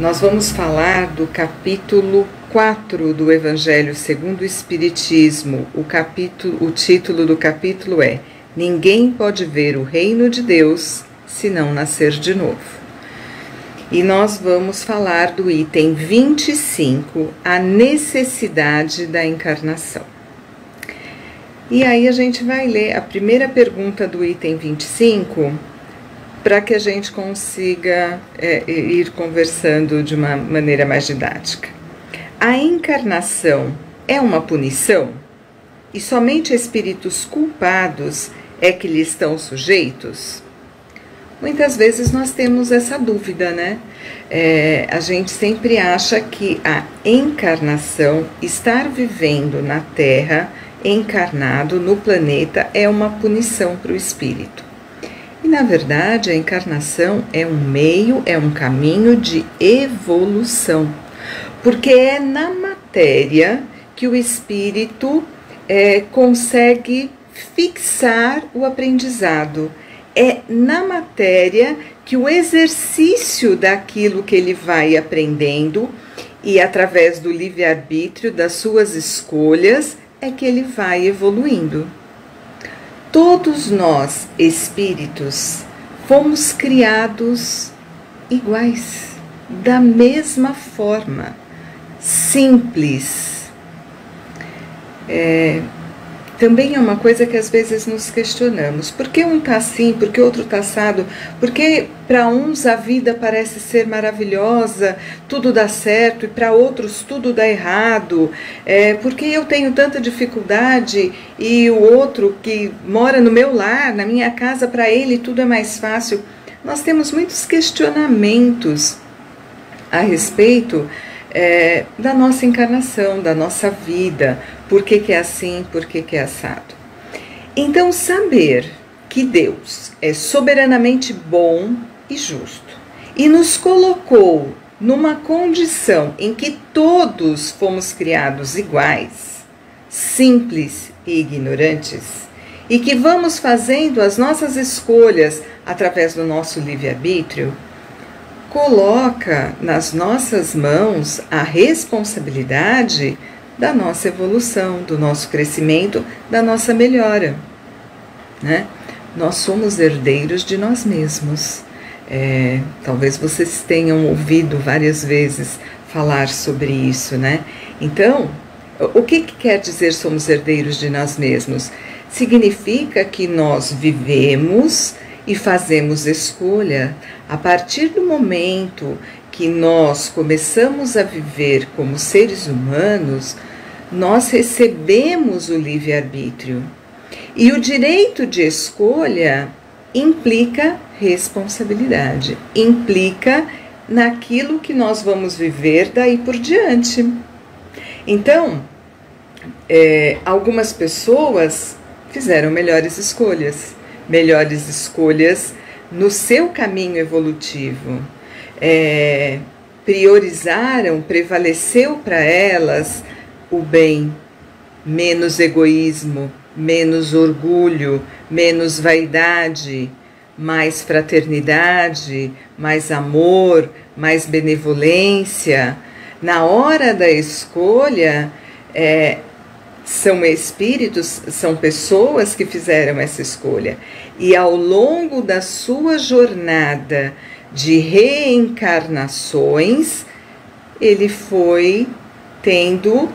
Nós vamos falar do capítulo 4 do Evangelho segundo o Espiritismo. O título do capítulo é Ninguém pode ver o reino de Deus se não nascer de novo. E nós vamos falar do item 25, a necessidade da encarnação. E aí a gente vai ler a primeira pergunta do item 25, para que a gente consiga ir conversando de uma maneira mais didática. A encarnação é uma punição? E somente espíritos culpados é que lhe estão sujeitos? Muitas vezes nós temos essa dúvida, né? A gente sempre acha que a encarnação, estar vivendo na Terra, encarnado no planeta, é uma punição para o espírito. E, na verdade, a encarnação é um meio, é um caminho de evolução, porque é na matéria que o espírito consegue fixar o aprendizado. É na matéria que o exercício daquilo que ele vai aprendendo e através do livre-arbítrio, das suas escolhas, é que ele vai evoluindo. Todos nós, espíritos, fomos criados iguais, da mesma forma, simples. Também é uma coisa que às vezes nos questionamos. Por que um está assim, por que outro está assado? Por que para uns a vida parece ser maravilhosa, tudo dá certo, e para outros tudo dá errado? Por que eu tenho tanta dificuldade e o outro que mora no meu lar, na minha casa, para ele tudo é mais fácil? Nós temos muitos questionamentos a respeito da nossa encarnação, da nossa vida. Por que é assim, por que é assado? Então, saber que Deus é soberanamente bom e justo e nos colocou numa condição em que todos fomos criados iguais, simples e ignorantes, e que vamos fazendo as nossas escolhas através do nosso livre-arbítrio, coloca nas nossas mãos a responsabilidade da nossa evolução, do nosso crescimento, da nossa melhora, né? Nós somos herdeiros de nós mesmos. Talvez vocês tenham ouvido várias vezes falar sobre isso, né? Então, o que quer dizer somos herdeiros de nós mesmos? Significa que nós vivemos e fazemos escolha a partir do momento que nós começamos a viver como seres humanos. Nós recebemos o livre-arbítrio. E o direito de escolha implica responsabilidade, implica naquilo que nós vamos viver daí por diante. Então, algumas pessoas fizeram melhores escolhas no seu caminho evolutivo, prevaleceu para elas o bem, menos egoísmo, menos orgulho, menos vaidade, mais fraternidade, mais amor, mais benevolência. Na hora da escolha, são espíritos, são pessoas que fizeram essa escolha. E ao longo da sua jornada de reencarnações, ele foi tendo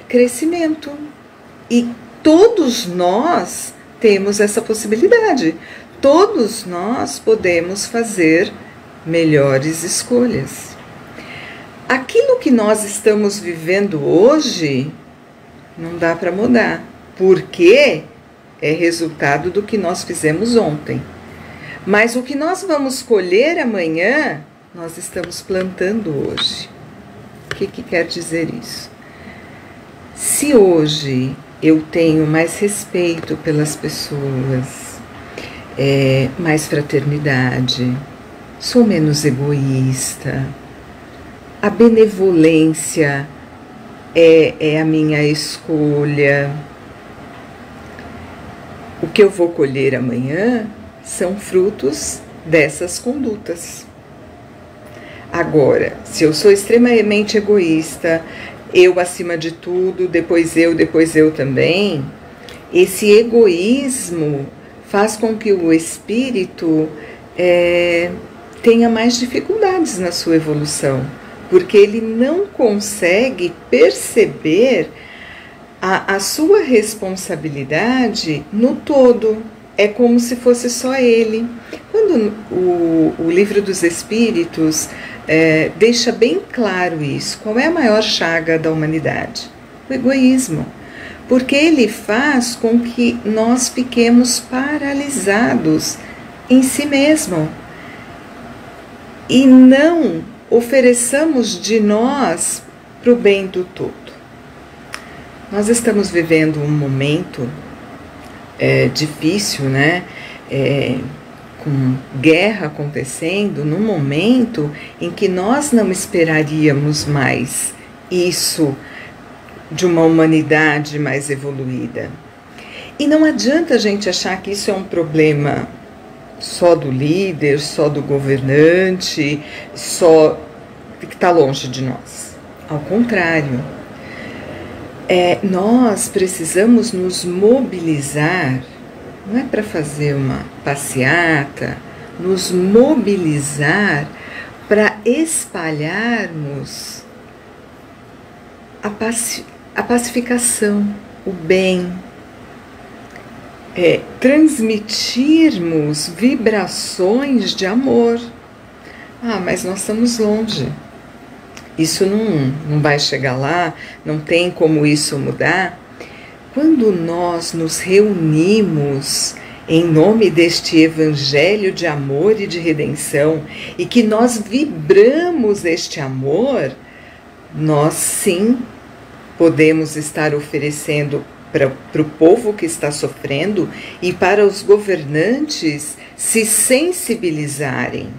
crescimento. E todos nós temos essa possibilidade. Todos nós podemos fazer melhores escolhas. Aquilo que nós estamos vivendo hoje não dá para mudar, porque é resultado do que nós fizemos ontem. Mas o que nós vamos colher amanhã, nós estamos plantando hoje. O que quer dizer isso? Se hoje eu tenho mais respeito pelas pessoas, mais fraternidade, sou menos egoísta, a benevolência é a minha escolha. O que eu vou colher amanhã são frutos dessas condutas. Agora, se eu sou extremamente egoísta, eu acima de tudo, depois eu também, esse egoísmo faz com que o espírito tenha mais dificuldades na sua evolução, porque ele não consegue perceber a sua responsabilidade no todo. É como se fosse só ele. Quando o Livro dos Espíritos deixa bem claro isso, qual é a maior chaga da humanidade? O egoísmo. Porque ele faz com que nós fiquemos paralisados em si mesmo e não ofereçamos de nós para o bem do todo. Nós estamos vivendo um momento difícil, né? Com guerra acontecendo, num momento em que nós não esperaríamos mais isso de uma humanidade mais evoluída. E não adianta a gente achar que isso é um problema só do líder, só do governante, só que está longe de nós. Ao contrário, nós precisamos nos mobilizar, não é para fazer uma passeata, nos mobilizar para espalharmos a pacificação, o bem, transmitirmos vibrações de amor. Mas nós estamos longe. Isso não vai chegar lá, não tem como isso mudar. Quando nós nos reunimos em nome deste evangelho de amor e de redenção e que nós vibramos este amor, nós sim podemos estar oferecendo para o povo que está sofrendo e para os governantes se sensibilizarem.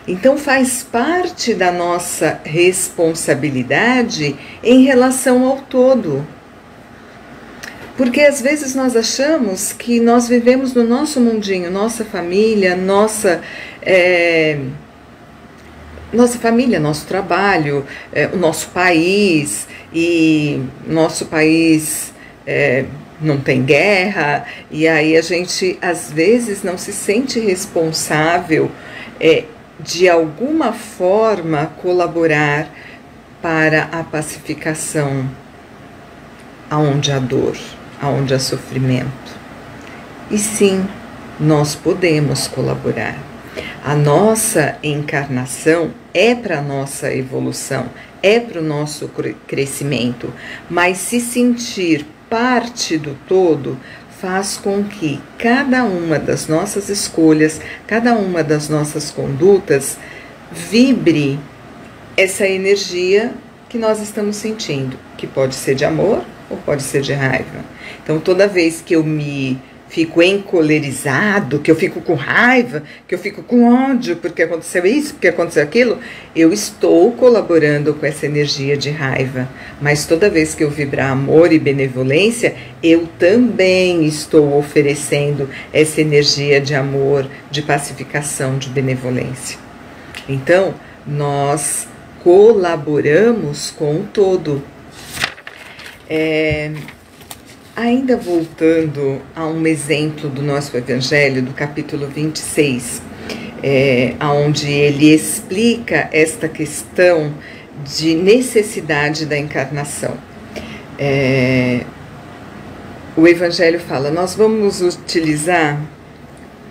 Então faz parte da nossa responsabilidade em relação ao todo. Porque às vezes nós achamos que nós vivemos no nosso mundinho, nossa família, nosso trabalho, o nosso país, e nosso país não tem guerra, e aí a gente às vezes não se sente responsável de alguma forma colaborar para a pacificação aonde há dor, aonde há sofrimento. E sim, nós podemos colaborar. A nossa encarnação é para a nossa evolução, é para o nosso crescimento, mas se sentir parte do todo faz com que cada uma das nossas escolhas, cada uma das nossas condutas vibre essa energia que nós estamos sentindo, que pode ser de amor ou pode ser de raiva. Então, toda vez que eu me fico encolerizado, que eu fico com raiva, que eu fico com ódio porque aconteceu isso, porque aconteceu aquilo, eu estou colaborando com essa energia de raiva. Mas toda vez que eu vibrar amor e benevolência, eu também estou oferecendo essa energia de amor, de pacificação, de benevolência. Então, nós colaboramos com o todo. Ainda voltando a um exemplo do nosso Evangelho, do capítulo 26, onde ele explica esta questão de necessidade da encarnação. O Evangelho fala, nós vamos utilizar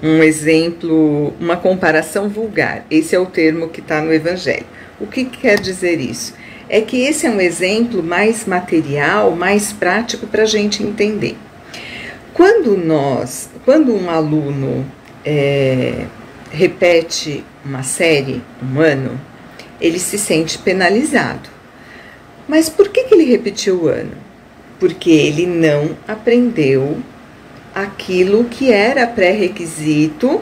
um exemplo, uma comparação vulgar. Esse é o termo que está no Evangelho. O que quer dizer isso? É que esse é um exemplo mais material, mais prático para a gente entender. Quando um aluno repete uma série um ano, ele se sente penalizado. Mas por que ele repetiu o ano? Porque ele não aprendeu aquilo que era pré-requisito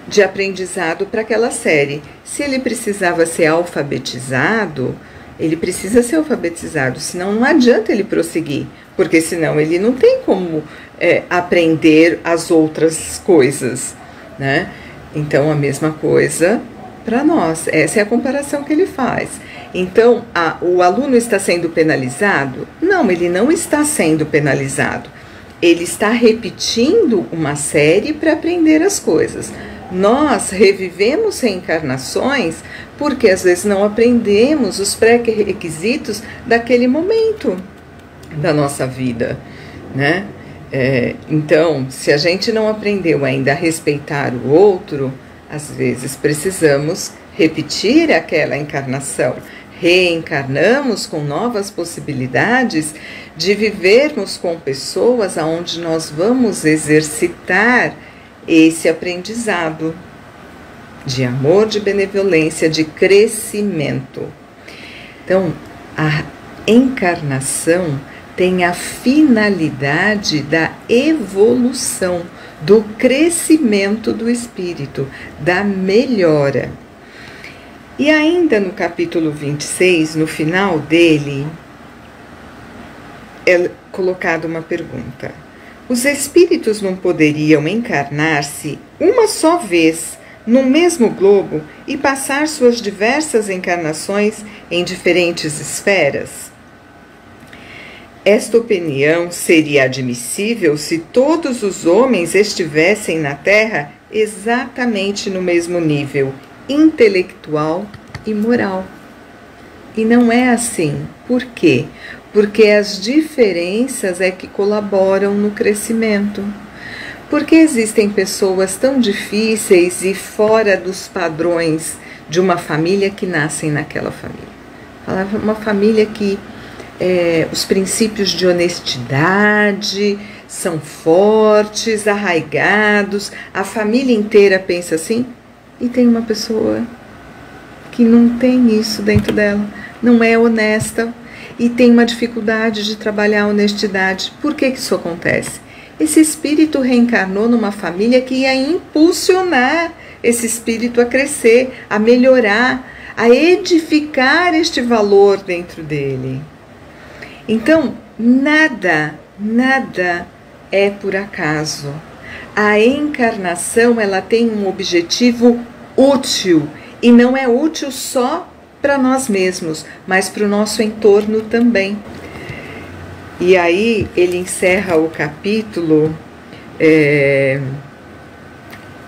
de aprendizado para aquela série. Se ele precisava ser alfabetizado, ele precisa ser alfabetizado, senão não adianta ele prosseguir, porque senão ele não tem como aprender as outras coisas, né? Então, a mesma coisa para nós. Essa é a comparação que ele faz. Então, o aluno está sendo penalizado? Não, ele não está sendo penalizado. Ele está repetindo uma série para aprender as coisas. Nós revivemos reencarnações porque às vezes não aprendemos os pré-requisitos daquele momento da nossa vida, né? Então, se a gente não aprendeu ainda a respeitar o outro, às vezes precisamos repetir aquela encarnação. Reencarnamos com novas possibilidades de vivermos com pessoas aonde nós vamos exercitar esse aprendizado de amor, de benevolência, de crescimento. Então, a encarnação tem a finalidade da evolução, do crescimento do espírito, da melhora. E ainda no capítulo 26, no final dele, é colocada uma pergunta. Os espíritos não poderiam encarnar-se uma só vez no mesmo globo e passar suas diversas encarnações em diferentes esferas? Esta opinião seria admissível se todos os homens estivessem na Terra exatamente no mesmo nível intelectual e moral. E não é assim. Por quê? Porque as diferenças é que colaboram no crescimento. Porque existem pessoas tão difíceis e fora dos padrões de uma família que nascem naquela família. Uma família que os princípios de honestidade são fortes, arraigados, a família inteira pensa assim, e tem uma pessoa que não tem isso dentro dela, não é honesta e tem uma dificuldade de trabalhar a honestidade. Por que isso acontece? Esse espírito reencarnou numa família que ia impulsionar esse espírito a crescer, a melhorar, a edificar este valor dentro dele. Então, nada é por acaso. A encarnação, ela tem um objetivo útil, e não é útil só para nós mesmos, mas para o nosso entorno também. E aí ele encerra o capítulo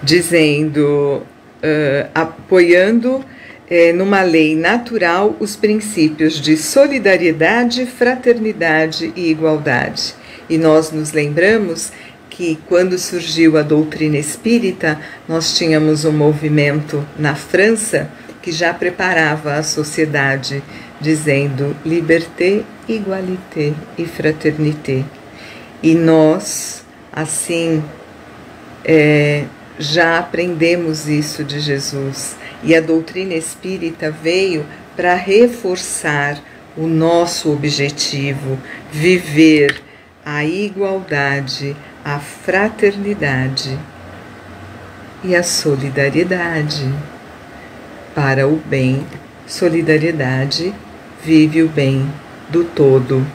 dizendo, apoiando numa lei natural os princípios de solidariedade, fraternidade e igualdade. E nós nos lembramos que quando surgiu a doutrina espírita, nós tínhamos um movimento na França que já preparava a sociedade, dizendo liberté, igualité e fraternité. E nós, assim, já aprendemos isso de Jesus. E a doutrina espírita veio para reforçar o nosso objetivo, viver a igualdade, a fraternidade e a solidariedade. Para o bem, solidariedade vive o bem do todo,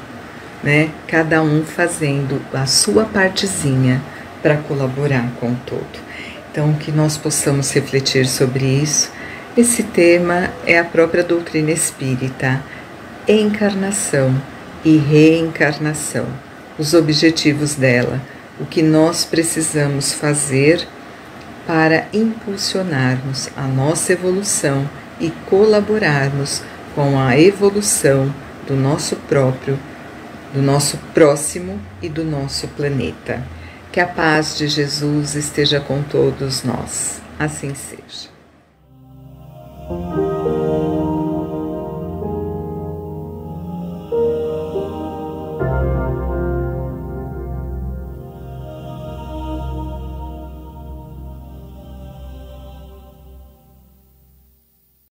né? Cada um fazendo a sua partezinha para colaborar com o todo. Então, que nós possamos refletir sobre isso. Esse tema é a própria doutrina espírita, encarnação e reencarnação, os objetivos dela, o que nós precisamos fazer para impulsionarmos a nossa evolução e colaborarmos com a evolução do nosso próprio, do nosso próximo e do nosso planeta. Que a paz de Jesus esteja com todos nós. Assim seja.